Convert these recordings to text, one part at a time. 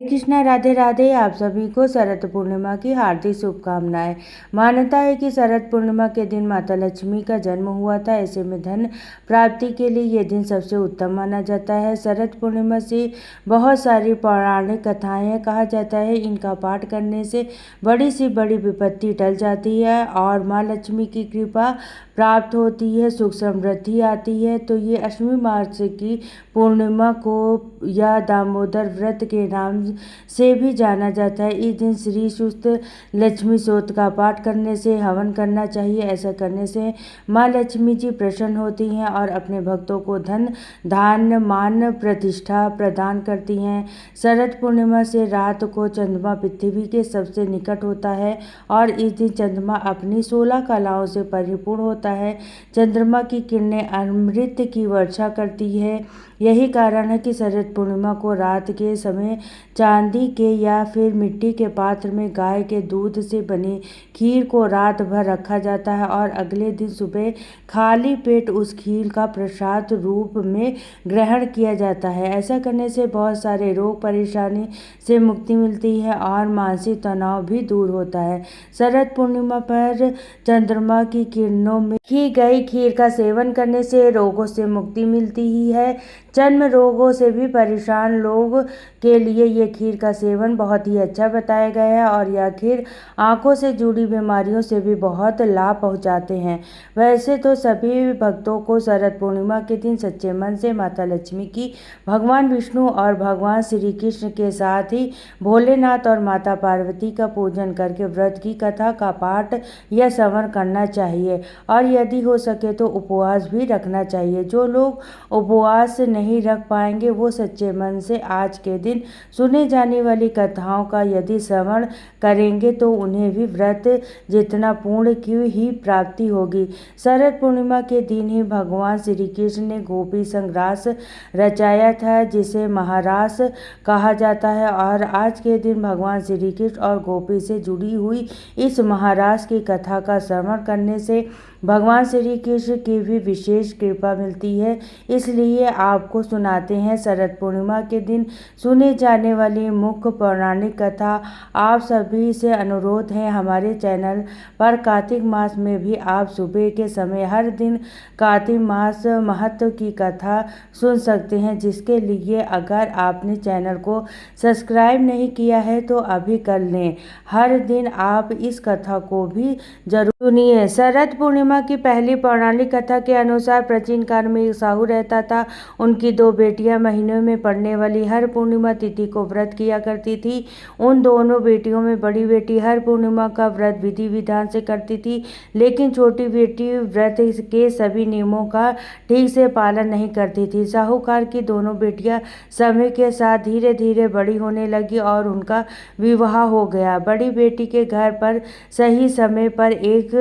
कृष्णा राधे राधे। आप सभी को शरद पूर्णिमा की हार्दिक शुभकामनाएं। मान्यता है कि शरद पूर्णिमा के दिन माता लक्ष्मी का जन्म हुआ था। ऐसे में धन प्राप्ति के लिए यह दिन सबसे उत्तम माना जाता है। शरद पूर्णिमा से बहुत सारी पौराणिक कथाएं हैं। कहा जाता है इनका पाठ करने से बड़ी से बड़ी विपत्ति टल जाती है और माँ लक्ष्मी की कृपा प्राप्त होती है, सुख समृद्धि आती है। तो ये अष्टमी मार्च की पूर्णिमा को या दामोदर व्रत के नाम से भी जाना जाता है। इस दिन श्री सुस्त लक्ष्मी स्तोत्र का पाठ करने से, हवन करना चाहिए। ऐसा करने से माँ लक्ष्मी जी प्रसन्न होती हैं और अपने भक्तों को धन धान्य मान प्रतिष्ठा प्रदान करती हैं। शरद पूर्णिमा से रात को चंद्रमा पृथ्वी के सबसे निकट होता है और इस दिन चंद्रमा अपनी 16 कलाओं से परिपूर्ण होता है। चंद्रमा की किरणें अमृत की वर्षा करती है। यही कारण है कि शरद पूर्णिमा को रात के समय चांदी के या फिर मिट्टी के पात्र में गाय के दूध से बनी खीर को रात भर रखा जाता है और अगले दिन सुबह खाली पेट उस खीर का प्रसाद रूप में ग्रहण किया जाता है। ऐसा करने से बहुत सारे रोग परेशानी से मुक्ति मिलती है और मानसिक तनाव भी दूर होता है। शरद पूर्णिमा पर चंद्रमा की किरणों में की गई खीर का सेवन करने से रोगों से मुक्ति मिलती ही है। चर्म रोगों से भी परेशान लोग के लिए ये खीर का सेवन बहुत ही अच्छा बताया गया है और यह खीर आंखों से जुड़ी बीमारियों से भी बहुत लाभ पहुंचाते हैं। वैसे तो सभी भक्तों को शरद पूर्णिमा के दिन सच्चे मन से माता लक्ष्मी की, भगवान विष्णु और भगवान श्री कृष्ण के साथ ही भोलेनाथ और माता पार्वती का पूजन करके व्रत की कथा का पाठ या श्रवण करना चाहिए और यदि हो सके तो उपवास भी रखना चाहिए। जो लोग उपवास नहीं रख पाएंगे वो सच्चे मन से आज के दिन सुने जाने वाली कथाओं का यदि श्रवण करेंगे तो उन्हें भी व्रत जितना पूर्ण की ही प्राप्ति होगी। शरद पूर्णिमा के दिन ही भगवान श्री कृष्ण ने गोपी संग्रास रचाया था जिसे महारास कहा जाता है और आज के दिन भगवान श्री कृष्ण और गोपी से जुड़ी हुई इस महारास की कथा का श्रवण करने से भगवान श्री कृष्ण की भी विशेष कृपा मिलती है। इसलिए आपको सुनाते हैं शरद पूर्णिमा के दिन सुने जाने वाली मुख्य पौराणिक कथा। आप सभी से अनुरोध है हमारे चैनल पर कार्तिक मास में भी आप सुबह के समय हर दिन कार्तिक मास महत्व की कथा सुन सकते हैं, जिसके लिए अगर आपने चैनल को सब्सक्राइब नहीं किया है तो अभी कर लें। हर दिन आप इस कथा को भी जरूर सुनिए। शरद पूर्णिमा की पहली पौराणिक कथा के अनुसार प्राचीन काल में एक साहू रहता था। उनकी 2 बेटियां महीनों में पड़ने वाली हर पूर्णिमा तिथि को व्रत किया करती थी। उन दोनों बेटियों में बड़ी बेटी हर पूर्णिमा का व्रत विधि विधान से करती थी, लेकिन छोटी बेटी व्रत के सभी नियमों का ठीक से पालन नहीं करती थी। साहूकार की दोनों बेटियां समय के साथ धीरे धीरे बड़ी होने लगी और उनका विवाह हो गया। बड़ी बेटी के घर पर सही समय पर एक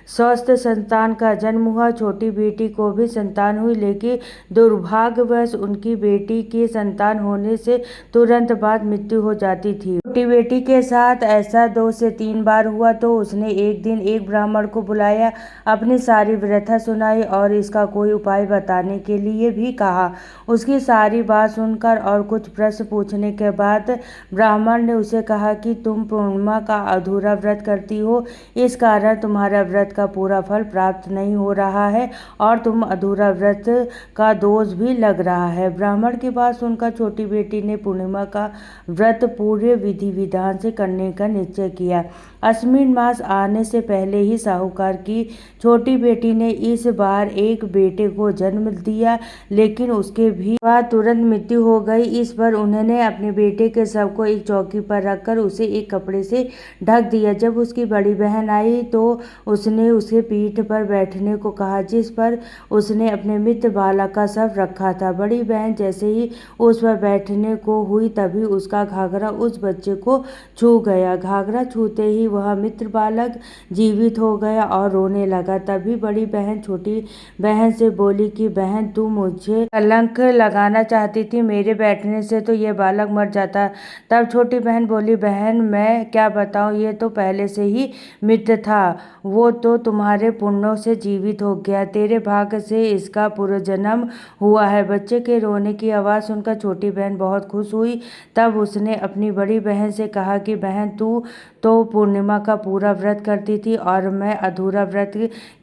स्वस्थ संतान का जन्म हुआ। छोटी बेटी को भी संतान हुई, लेकिन दुर्भाग्यवश उनकी बेटी की संतान होने से तुरंत बाद मृत्यु हो जाती थी। छोटी बेटी के साथ ऐसा 2 से 3 बार हुआ तो उसने एक दिन एक ब्राह्मण को बुलाया, अपनी सारी व्यथा सुनाई और इसका कोई उपाय बताने के लिए भी कहा। उसकी सारी बात सुनकर और कुछ प्रश्न पूछने के बाद ब्राह्मण ने उसे कहा कि तुम पूर्णिमा का अधूरा व्रत करती हो, इस कारण तुम्हारा व्रत का पूरा फल प्राप्त नहीं हो रहा है और तुम अधूरा व्रत का दोष भी लग रहा है। ब्राह्मण की बात सुनकर छोटी बेटी ने पूर्णिमा का व्रत पूरे विधि विधान से करने का निश्चय किया। अश्विन मास आने से पहले ही साहूकार की छोटी बेटी ने इस बार एक बेटे को जन्म दिया, लेकिन उसके भी बाद तुरंत मृत्यु हो गई। इस पर उन्होंने अपने बेटे के शव को एक चौकी पर रखकर उसे एक कपड़े से ढक दिया। जब उसकी बड़ी बहन आई तो उसने उसे पीठ पर बैठने को कहा, जिस पर उसने अपने मित्र बालक का शव रखा था। बड़ी बहन जैसे ही उस पर बैठने को हुई तभी उसका घाघरा उस बच्चे को छू गया। घाघरा छूते ही वह मित्र बालक जीवित हो गया और रोने लगा। तभी बड़ी बहन छोटी बहन से बोली कि बहन, तू मुझे कलंक लगाना चाहती थी, मेरे बैठने से तो ये बालक मर जाता। तब छोटी बहन बोली, बहन मैं क्या बताऊं, ये तो पहले से ही मृत था, वो तो तुम्हारे पुण्यों से जीवित हो गया, तेरे भाग्य से इसका पुनर्जन्म हुआ है। बच्चे के रोने की आवाज़ सुनकर छोटी बहन बहुत खुश हुई। तब उसने अपनी बड़ी बहन से कहा कि बहन, तू तो पूर्णिमा का पूरा व्रत करती थी और मैं अधूरा व्रत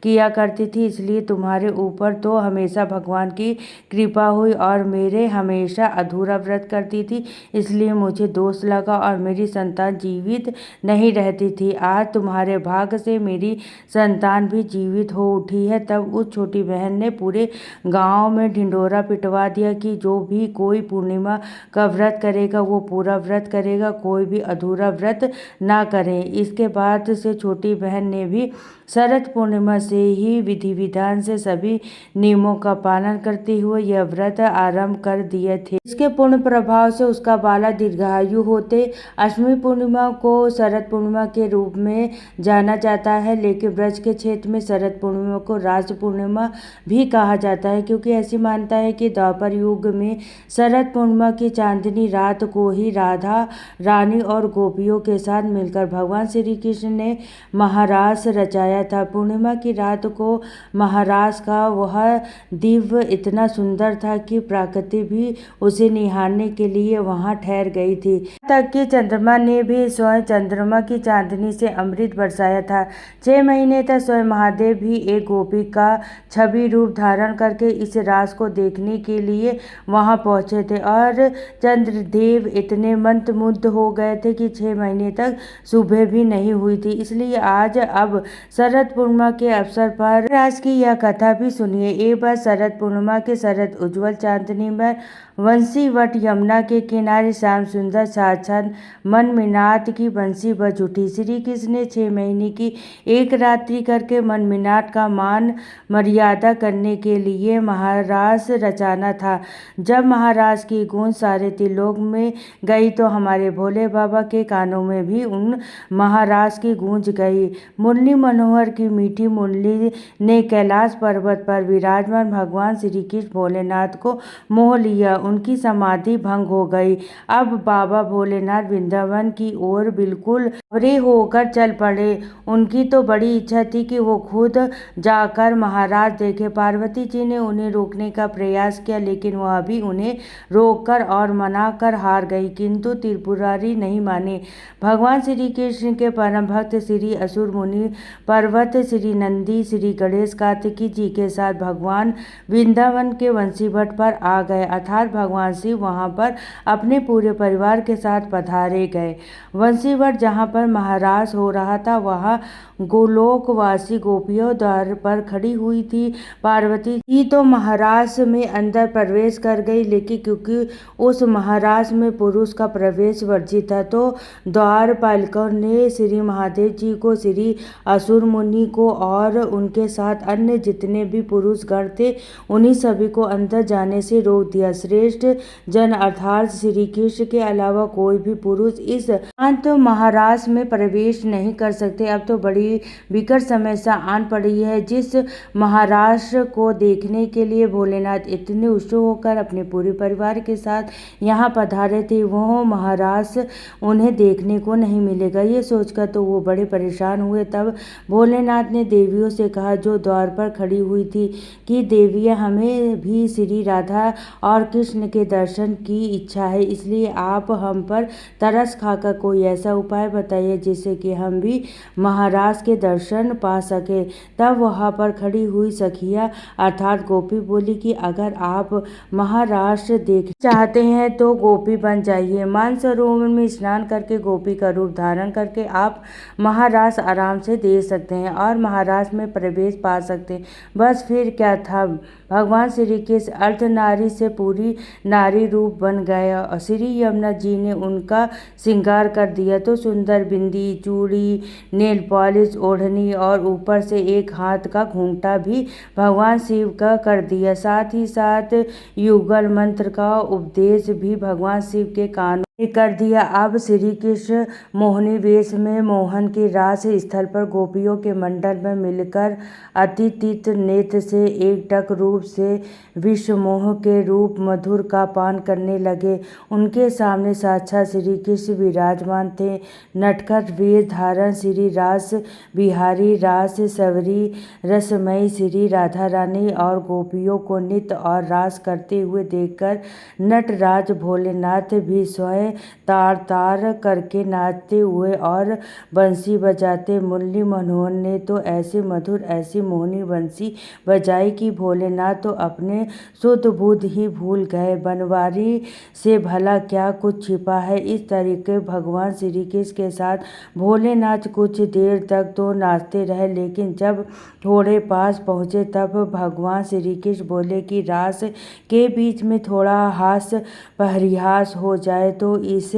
किया करती थी, इसलिए तुम्हारे ऊपर तो हमेशा भगवान की कृपा हुई और मेरे हमेशा अधूरा व्रत करती थी, इसलिए मुझे दोष लगा और मेरी संतान जीवित नहीं रहती थी। आज तुम्हारे भाग्य से मेरी संतान भी जीवित हो उठी है। तब उस छोटी बहन ने पूरे गांव में ढिंढोरा पिटवा दिया कि जो भी कोई पूर्णिमा का व्रत करेगा वो पूरा व्रत करेगा, कोई भी अधूरा व्रत ना करे। इसके बाद से छोटी बहन ने भी शरद पूर्णिमा से ही विधि विधान से सभी नियमों का पालन करते हुए यह व्रत आरंभ कर दिए थे। इसके पूर्ण प्रभाव से उसका बालक दीर्घायु होते। अष्टमी पूर्णिमा को शरद पूर्णिमा के रूप में जाना जाता है, लेकिन ब्रज के क्षेत्र में शरद पूर्णिमा को रास पूर्णिमा भी कहा जाता है, क्योंकि ऐसी मान्यता है कि द्वापर युग में शरद पूर्णिमा की चांदनी रात को ही राधा रानी और गोपियों के साथ मिलकर भगवान श्री कृष्ण ने महारास रचाया था। पूर्णिमा की रात को महारास का वह दिव्य इतना सुंदर था कि प्रकृति भी उसे निहारने के लिए वहां ठहर गई थी। तक कि चंद्रमा ने भी स्वयं चंद्रमा की चांदनी से अमृत बरसाया था। 6 महीने तक स्वयं महादेव भी एक गोपी का छवि रूप धारण करके इस रास को देखने के लिए वहां पहुंचे थे और चंद्रदेव इतने मंत्रमुग्ध हो गए थे कि 6 महीने तक सुबह भी नहीं हुई थी। इसलिए आज अब शरद पूर्णिमा के अवसर पर रास की यह कथा भी सुनिए। एक बार शरद पूर्णिमा के शरद उज्ज्वल चांदनी में वंशीवट यमुना के किनारे श्याम सुंदर साक्षात मनमिनात की बंसी बज उठी। श्री कृष्ण ने 6 महीने की एक रात्रि करके मनमिनात का मान मर्यादा करने के लिए महारास रचाना था। जब महारास की गूंज सारे त्रिलोक में गई तो हमारे भोले बाबा के कानों में भी उन महारास की गूंज गई। मुरली मनोहर की मीठी मुरली ने कैलाश पर्वत पर विराजमान भगवान श्री कृष्ण भोलेनाथ को मोह लिया, उनकी समाधि भंग हो गई। अब बाबा भोलेनाथ वृंदावन की ओर बिल्कुल अरे होकर चल पड़े। उनकी तो बड़ी इच्छा थी कि वो खुद जाकर महाराज देखे। पार्वती जी ने उन्हें रोकने का प्रयास किया, लेकिन वह भी उन्हें रोककर और मनाकर हार गई, किंतु त्रिपुरारी नहीं माने। भगवान श्री कृष्ण के परम भक्त श्री असुर मुनि पर्वत, श्री नंदी, श्री गणेश कार्तिकी जी के साथ भगवान वृंदावन के वंशीवट पर आ गए, अर्थात भगवान शिव वहां पर अपने पूरे परिवार के साथ पधारे गए। वंशीवट जहां पर महारास हो रहा था वहां गोलोकवासी गोपियों द्वार पर खड़ी हुई थी। पार्वती जी तो महारास में अंदर प्रवेश कर गई, लेकिन क्योंकि उस महारास में पुरुष का प्रवेश वर्जित था तो द्वारपालिकाओं ने श्री महादेव जी को, श्री असुर मुनि को और उनके साथ अन्य जितने भी पुरुष गण थे उन्हीं सभी को अंदर जाने से रोक दिया। श्रेष्ठ जन अर्थात श्री कृष्ण के अलावा कोई भी पुरुष इस अंत महारास में प्रवेश नहीं कर सकते। अब तो बड़ी विकट समस्या आन पड़ी है। जिस महारास को देखने के लिए भोलेनाथ इतने उत्सुक होकर अपने पूरे परिवार के साथ यहाँ पधारे थे, वो महारास उन्हें देखने को नहीं मिलेगा। ये सोचकर तो वो बड़े परेशान हुए। तब भोलेनाथ ने देवियों से कहा जो द्वार पर खड़ी हुई थी कि देवियाँ, हमें भी श्री राधा और कृष्ण के दर्शन की इच्छा है, इसलिए आप हम पर तरस खाकर कोई ऐसा उपाय बताइए जिससे कि हम भी महाराज के दर्शन पा सके। तब वहां पर खड़ी हुई सखिया अर्थात गोपी बोली कि अगर आप महाराज देख चाहते हैं तो गोपी बन जाइए। मानसरोवर में स्नान करके गोपी का रूप धारण करके आप महाराज आराम से देख सकते हैं और महाराज में प्रवेश पा सकते हैं। बस फिर क्या था, भगवान श्री कृष्ण अर्धनारी से पूरी नारी रूप बन गया और श्री यमुना जी ने उनका श्रृंगार कर दिया। तो सुंदर बिंदी, चूड़ी, नेल पॉलिश, ओढ़नी और ऊपर से एक हाथ का घूंघटा भी भगवान शिव का कर दिया। साथ ही साथ युगल मंत्र का उपदेश भी भगवान शिव के कानों कर दिया। अब श्री कृष्ण मोहिनी वेश में मोहन के रास स्थल पर गोपियों के मंडल में मिलकर अतिथित नेत्र से एकटक रूप से विषमोह के रूप मधुर का पान करने लगे। उनके सामने साक्षात श्री कृष्ण विराजमान थे। नटखट वेश धारण श्री रास बिहारी रास सवरी रसमयी श्री राधा रानी और गोपियों को नृत्य और रास करते हुए देखकर नटराज भोलेनाथ भी स्वयं तार तार करके नाचते हुए और बंसी बजाते। मुरली मनोहर ने तो ऐसे मधुर ऐसी मोहनी बंसी बजाई कि भोलेनाथ तो अपने शुद्ध बुद्ध ही भूल गए। बनवारी से भला क्या कुछ छिपा है। इस तरीके भगवान श्री कृष्ण के साथ भोलेनाथ कुछ देर तक तो नाचते रहे, लेकिन जब थोड़े पास पहुँचे तब भगवान श्री कृष्ण बोले कि रास के बीच में थोड़ा हास परिहास हो जाए तो इस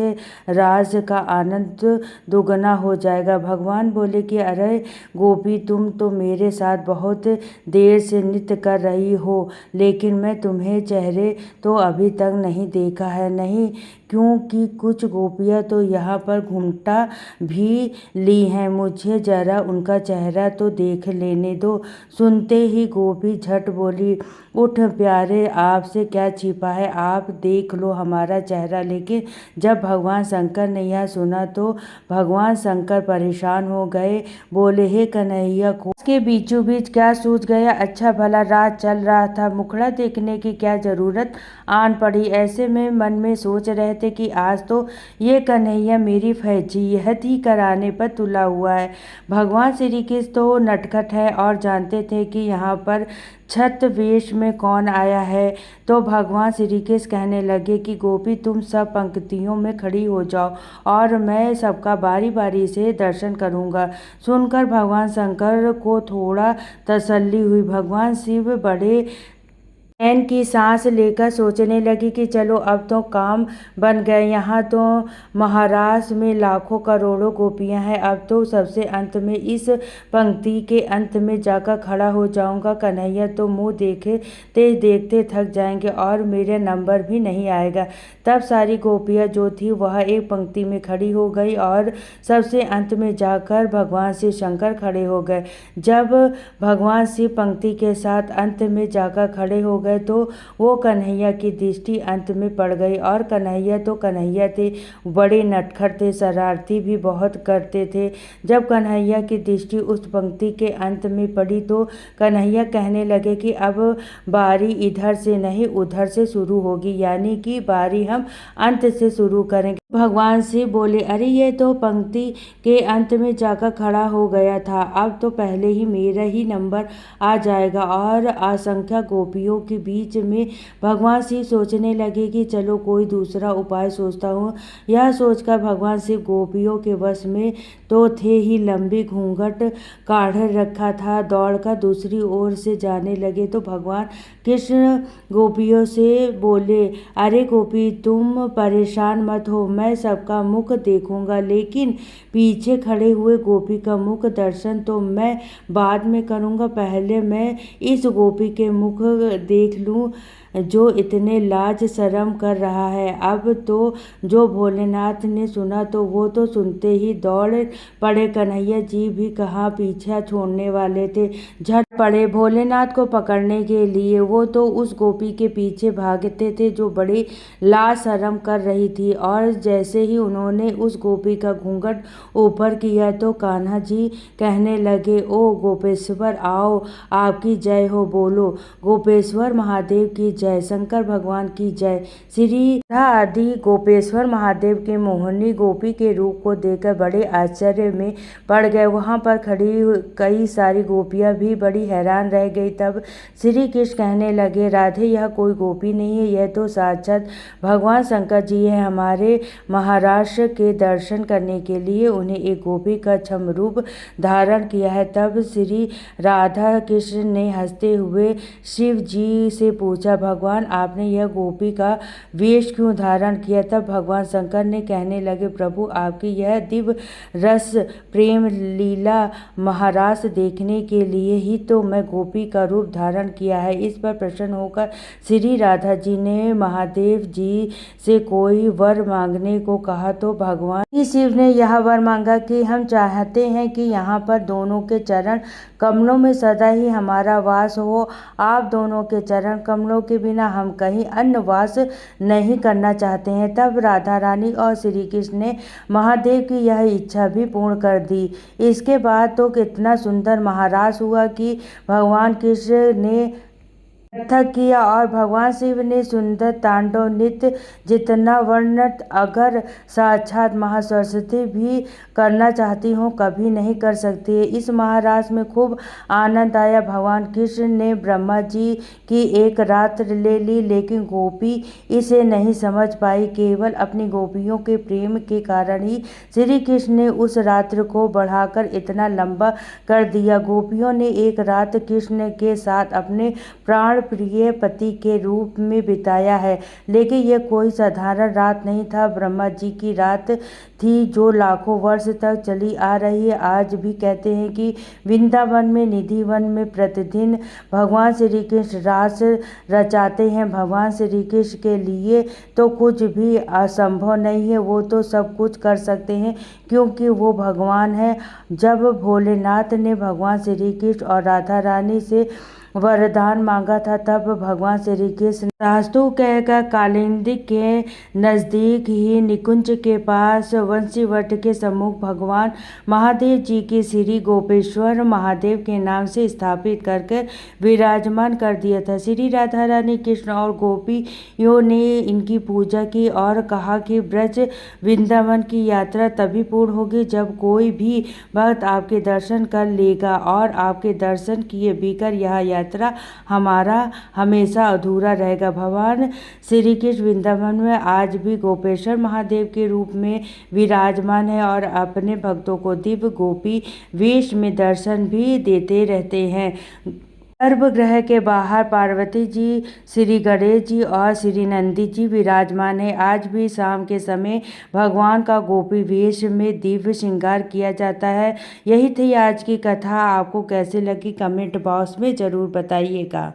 राज का आनंद दुगना हो जाएगा। भगवान बोले कि अरे गोपी, तुम तो मेरे साथ बहुत देर से नृत्य कर रही हो, लेकिन मैं तुम्हें चेहरे तो अभी तक नहीं देखा है। नहीं, क्योंकि कुछ गोपियाँ तो यहाँ पर घूमटा भी ली हैं। मुझे जरा उनका चेहरा तो देख लेने दो। सुनते ही गोपी झट बोली, उठ प्यारे, आपसे क्या छिपा है, आप देख लो हमारा चेहरा। लेकिन जब भगवान शंकर ने यह सुना तो भगवान शंकर परेशान हो गए। बोले, हे कन्हैया, के बीचों बीच क्या सूझ गया? अच्छा भला रात चल रहा था, मुखड़ा देखने की क्या जरूरत आन पड़ी? ऐसे में मन में सोच रहे थे कि आज तो ये कन्हैया मेरी फजीहत ही कराने पर तुला हुआ है। भगवान श्री कृष्ण तो नटखट है और जानते थे कि यहाँ पर छत वेश में कौन आया है, तो भगवान श्री कृष्ण कहने लगे कि गोपी, तुम सब पंक्तियों में खड़ी हो जाओ और मैं सबका बारी बारी से दर्शन करूंगा। सुनकर भगवान शंकर को थोड़ा तसल्ली हुई। भगवान शिव बड़े चैन की सांस लेकर सोचने लगी कि चलो अब तो काम बन गए। यहाँ तो महाराष्ट्र में लाखों करोड़ों गोपियाँ हैं। अब तो सबसे अंत में इस पंक्ति के अंत में जाकर खड़ा हो जाऊंगा। कन्हैया तो मुँह देखते थक जाएंगे और मेरा नंबर भी नहीं आएगा। तब सारी गोपियाँ जो थी वह एक पंक्ति में खड़ी हो गई और सबसे अंत में जाकर भगवान शिव शंकर खड़े हो गए। जब भगवान शिव पंक्ति के साथ अंत में जाकर खड़े हो गए तो वो कन्हैया की दृष्टि अंत में पड़ गई। और कन्हैया तो कन्हैया थे, बड़े नटखट थे, शरारती भी बहुत करते थे। जब कन्हैया की दृष्टि उस पंक्ति के अंत में पड़ी तो कन्हैया कहने लगे कि अब बारी इधर से नहीं उधर से शुरू होगी, यानी कि बारी हम अंत से शुरू करेंगे। भगवान शिव बोले, अरे ये तो पंक्ति के अंत में जाकर खड़ा हो गया था, अब तो पहले ही मेरा ही नंबर आ जाएगा। और असंख्य गोपियों के बीच में भगवान शिव सोचने लगे कि चलो कोई दूसरा उपाय सोचता हूँ। यह सोचकर भगवान शिव गोपियों के वश में तो थे ही, लंबी घूंघट काढ़ रखा था, दौड़कर दूसरी ओर से जाने लगे तो भगवान कृष्ण गोपियों से बोले, अरे गोपी, तुम परेशान मत हो, मैं सबका मुख देखूंगा, लेकिन पीछे खड़े हुए गोपी का मुख दर्शन तो मैं बाद में करूंगा। पहले मैं इस गोपी के मुख देख लूं जो इतने लाज शर्म कर रहा है। अब तो जो भोलेनाथ ने सुना तो वो तो सुनते ही दौड़ पड़े। कन्हैया जी भी कहाँ पीछा छोड़ने वाले थे, झट पड़े भोलेनाथ को पकड़ने के लिए। वो तो उस गोपी के पीछे भागते थे जो बड़ी लाज शर्म कर रही थी। और जैसे ही उन्होंने उस गोपी का घूंघट ऊपर किया तो कान्हा जी कहने लगे, ओ गोपेश्वर, आओ, आपकी जय हो, बोलो गोपेश्वर महादेव की जय, शंकर भगवान की जय। श्री राधा आदि गोपेश्वर महादेव के मोहिनी गोपी के रूप को देखकर बड़े आश्चर्य में पड़ गए। वहां पर खड़ी कई सारी गोपियां भी बड़ी हैरान रह गई। तब श्री कृष्ण कहने लगे, राधे, यह कोई गोपी नहीं है, यह तो साक्षात भगवान शंकर जी है। हमारे महाराष्ट्र के दर्शन करने के लिए उन्हें एक गोपी का छम रूप धारण किया है। तब श्री राधा कृष्ण ने हंसते हुए शिव जी से पूछा, भगवान आपने यह गोपी का वेश क्यों धारण किया। तब भगवान शंकर ने कहने लगे, प्रभु आपकी यह दिव्य रस प्रेम लीला महारास देखने के लिए ही तो मैं गोपी का रूप धारण किया है। इस पर प्रसन्न होकर श्री राधा जी ने महादेव जी से कोई वर मांगने को कहा तो भगवान शिव ने यह वर मांगा कि हम चाहते हैं कि यहाँ पर दोनों के चरण कमलों में सदा ही हमारा वास हो। आप दोनों के चरण कमलों के बिना हम कहीं अन्य वास नहीं करना चाहते हैं। तब राधा रानी और श्री कृष्ण ने महादेव की यह इच्छा भी पूर्ण कर दी। इसके बाद तो कितना सुंदर महारास हुआ कि भगवान कृष्ण ने कथक किया और भगवान शिव ने सुंदर तांडव नृत्य, जितना वर्णन अगर साक्षात महासरस्वती भी करना चाहती हूँ कभी नहीं कर सकती है। इस महारास में खूब आनंद आया। भगवान कृष्ण ने ब्रह्मा जी की एक रात्र ले ली, लेकिन गोपी इसे नहीं समझ पाई। केवल अपनी गोपियों के प्रेम के कारण ही श्री कृष्ण ने उस रात्र को बढ़ाकर इतना लंबा कर दिया। गोपियों ने एक रात कृष्ण के साथ अपने प्राण प्रिय पति के रूप में बिताया है, लेकिन यह कोई साधारण रात नहीं था। ब्रह्मा जी की रात थी जो लाखों वर्ष तक चली आ रही है। आज भी कहते हैं कि वृंदावन में निधिवन में प्रतिदिन भगवान श्री कृष्ण रास रचाते हैं। भगवान श्री कृष्ण के लिए तो कुछ भी असंभव नहीं है, वो तो सब कुछ कर सकते हैं क्योंकि वो भगवान है। जब भोलेनाथ ने भगवान श्री कृष्ण और राधा रानी से वरदान मांगा था, तब भगवान श्री कृष्ण शास्तु कहकर कालिंदी के नजदीक ही निकुंज के पास वंशीवट के सम्मुख भगवान महादेव जी की श्री गोपेश्वर महादेव के नाम से स्थापित करके विराजमान कर दिया था। श्री राधा रानी कृष्ण और गोपियों ने इनकी पूजा की और कहा कि ब्रज वृंदावन की यात्रा तभी पूर्ण होगी जब कोई भी भक्त आपके दर्शन कर लेगा, और आपके दर्शन किए बिगर यह यात्रा हमारा हमेशा अधूरा रहेगा। भगवान श्री कृष्ण वृंदावन में आज भी गोपेश्वर महादेव के रूप में विराजमान है और अपने भक्तों को दिव्य गोपी वेश में दर्शन भी देते रहते हैं। गर्भगृह के बाहर पार्वती जी, श्री गणेश जी और श्री नंदी जी विराजमान है। आज भी शाम के समय भगवान का गोपी वेश में दिव्य श्रृंगार किया जाता है। यही थी आज की कथा। आपको कैसी लगी कमेंट बॉक्स में ज़रूर बताइएगा।